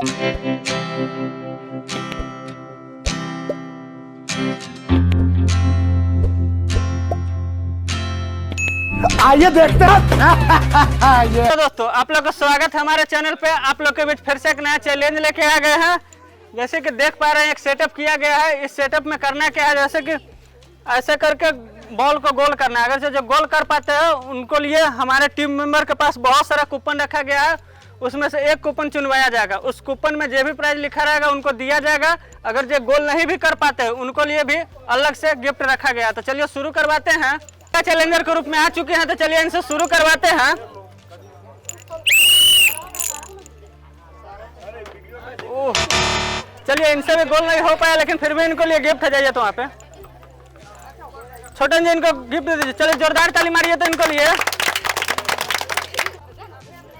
आइए देखते हैं। तो दोस्तों आप लोग का स्वागत है हमारे चैनल पे। आप लोग के बीच फिर से एक नया चैलेंज लेके आ गए हैं। जैसे कि देख पा रहे हैं एक सेटअप किया गया है। इस सेटअप में करना क्या है, जैसे कि ऐसे करके बॉल को गोल करना है। अगर जो गोल कर पाते हैं उनको लिए हमारे टीम मेंबर के पास बहुत सारा कूपन रखा गया है। उसमें से एक कूपन चुनवाया जाएगा। उस कूपन में जो भी प्राइज लिखा रहेगा उनको दिया जाएगा। अगर जो गोल नहीं भी कर पाते हैं उनको लिए भी अलग से गिफ्ट रखा गया। तो चलिए शुरू करवाते हैं। चैलेंजर के रूप में आ चुके हैं, तो चलिए इनसे शुरू करवाते हैं। चलिए इनसे भी गोल नहीं हो पाया, लेकिन फिर भी इनको लिए गिफ्ट है। जाइए तो वहाँ पे छोटे जी इनको गिफ्ट दे दीजिए। चलिए जोरदार ताली मारिए तो इनको लिए।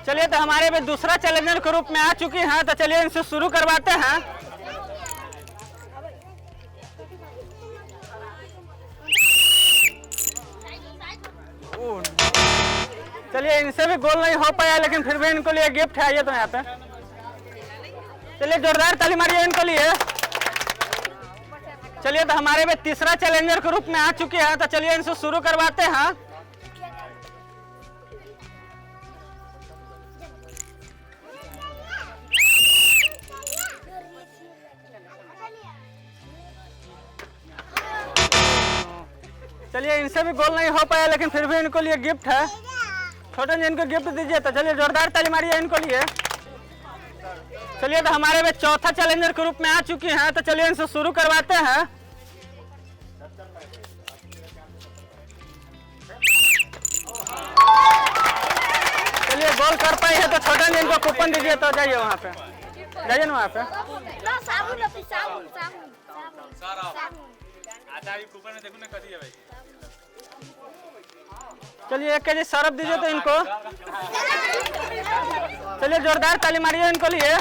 चलिए तो हमारे भी दूसरा चैलेंजर के रूप में आ चुकी हैं, तो चलिए इनसे शुरू करवाते हैं। चलिए इनसे भी गोल नहीं हो पाया, लेकिन फिर भी इनको लिए गिफ्ट है। आइए तो यहाँ पे चलिए जोरदार ताली मारिए इनको लिए। चलिए तो हमारे में तीसरा चैलेंजर के रूप में आ चुके हैं, तो चलिए इनसे शुरू करवाते हैं। चलिए इनसे भी गोल नहीं हो पाया, लेकिन फिर भी इनको लिए गिफ्ट है। छोटे जी इनको गिफ्ट दीजिए। तो चलिए जोरदार ताली मारिए इनको लिए। चलिए तो हमारे में चौथा चैलेंजर के रूप में आ चुकी हैं, तो चलिए इनसे शुरू करवाते हैं। चलिए गोल कर पाई है, तो छोटे जी इनको कूपन दीजिए। तो जाइए वहाँ पे, जाइए ना वहाँ पे। चलिए 1 केजी सरफ दीजिए तो इनको। चलिए जोरदार ताली मारिए इनको लिए।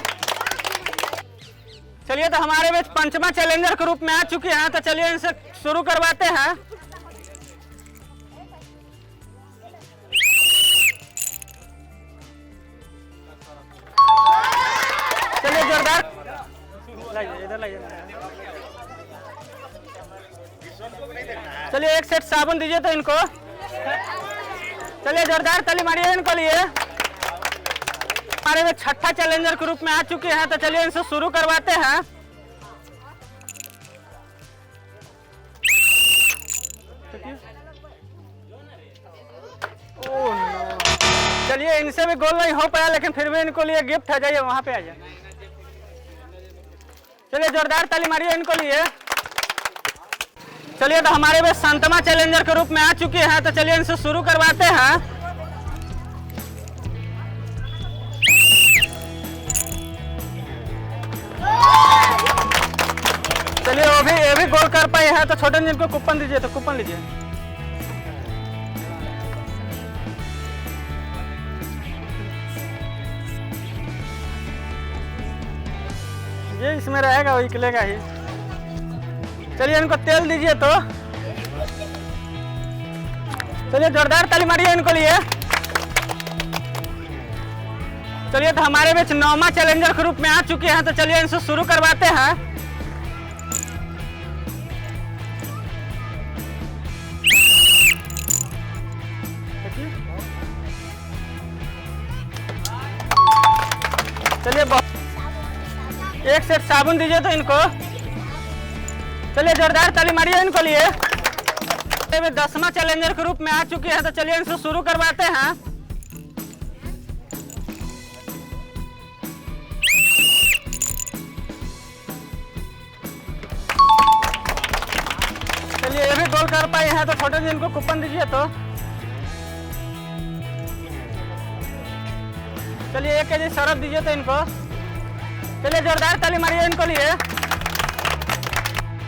चलिए तो हमारे बीच पंचमा चैलेंजर के रूप में आ चुके हैं, तो चलिए इनसे शुरू करवाते हैं। चलिए जोरदार लाइए, इधर लाइए। चलिए 1 सेट साबुन दीजिए तो इनको। चलिए जोरदार ताली मारिए इनको लिए। हमारे में छठा चैलेंजर के रूप में आ चुके हैं, तो चलिए इनसे शुरू करवाते हैं। चलिए इनसे भी गोल नहीं हो पाया, लेकिन फिर भी इनको लिए गिफ्ट है। जाइए वहां पे आ जाए। चलिए जोरदार ताली मारिए इनको लिए। चलिए तो हमारे में संतमा चैलेंजर के रूप में आ चुके हैं, तो चलिए इनसे शुरू करवाते हैं। चलिए ये भी गोल कर पाए हैं, तो छोटे जिनको कूपन दीजिए। तो कूपन लीजिए। ये इसमें रहेगा, वही निकलेगा ही। चलिए इनको तेल दीजिए। तो चलिए जोरदार ताली मारिए इनको लिए। चलिए तो हमारे बीच 9वां चैलेंजर के रूप में आ चुके हैं, तो चलिए इनसे शुरू करवाते हैं। चलिए 1 सेट साबुन दीजिए तो इनको। चलिए जोरदार ताली मारिए इनको लिए। 10वां चैलेंजर के रूप में आ चुके हैं, तो चलिए इनसे शुरू करवाते हैं। चलिए ये भी गोल कर पाए हैं, तो छोटे जी इनको कूपन दीजिए। तो चलिए 1 केजी सरफ दीजिए तो इनको। चलिए जोरदार ताली मारिए इनको लिए।